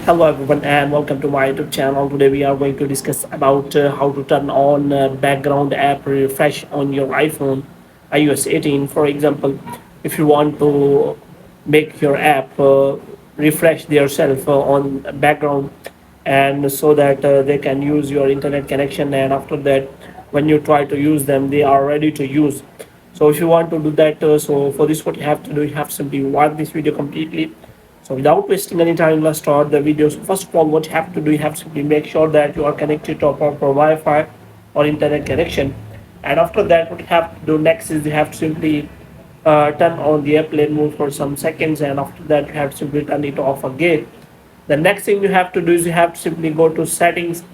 Hello everyone and welcome to my YouTube channel. Today we are going to discuss about how to turn on background app refresh on your iPhone iOS 18. For example, if you want to make your app refresh themselves on background and so that they can use your internet connection, and after that when you try to use them they are ready to use. So if you want to do that, so for this what you have to do, you have to simply watch this video completely. So without wasting any time, let's start the video. So first of all, what you have to do, you have to simply make sure that you are connected to a proper Wi-Fi or internet connection. And after that, what you have to do next is you have to simply turn on the airplane mode for some seconds, and after that you have to simply turn it off again. The next thing you have to do is you have to simply go to settings,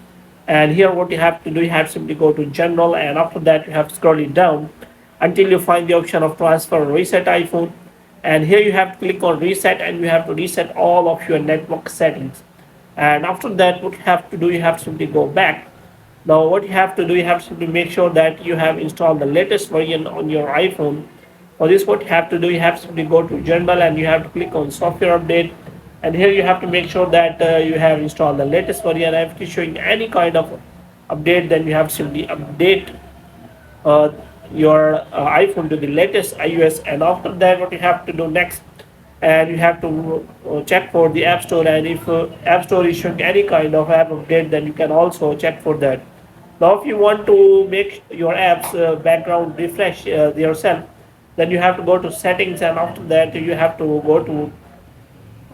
and here what you have to do, you have to simply go to general, and after that you have to scroll it down until you find the option of transfer or reset iPhone. And here you have to click on reset, and you have to reset all of your network settings. And after that what you have to do, you have to simply go back. Now what you have to do, you have to simply make sure that you have installed the latest version on your iPhone. For this what you have to do, you have to simply go to general and you have to click on software update, and here you have to make sure that you have installed the latest version. If it is showing any kind of update, then you have to simply update uh, your iPhone to the latest iOS. And after that what you have to do next, and you have to check for the App Store, and if App Store is showing any kind of app update, then you can also check for that. Now if you want to make your apps background refresh yourself, then you have to go to settings, and after that you have to go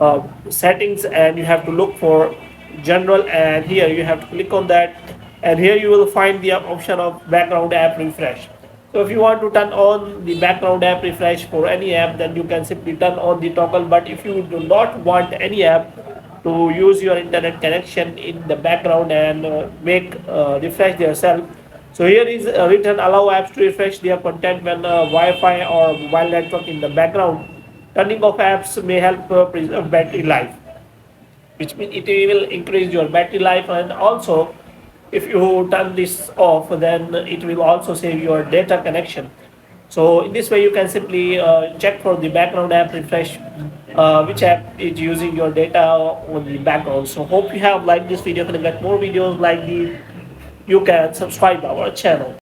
to settings, and you have to look for general, and here you have to click on that, and here you will find the option of background app refresh. So if you want to turn on the background app refresh for any app, then you can simply turn on the toggle. But if you do not want any app to use your internet connection in the background and make refresh themselves, so here is written allow apps to refresh their content when Wi-Fi or mobile network in the background. Turning off apps may help preserve battery life, which means it will increase your battery life. And also if you turn this off, then it will also save your data connection. So in this way you can simply check for the background app refresh, which app is using your data on the background. So hope you have liked this video. If you get more videos like these, you can subscribe our channel.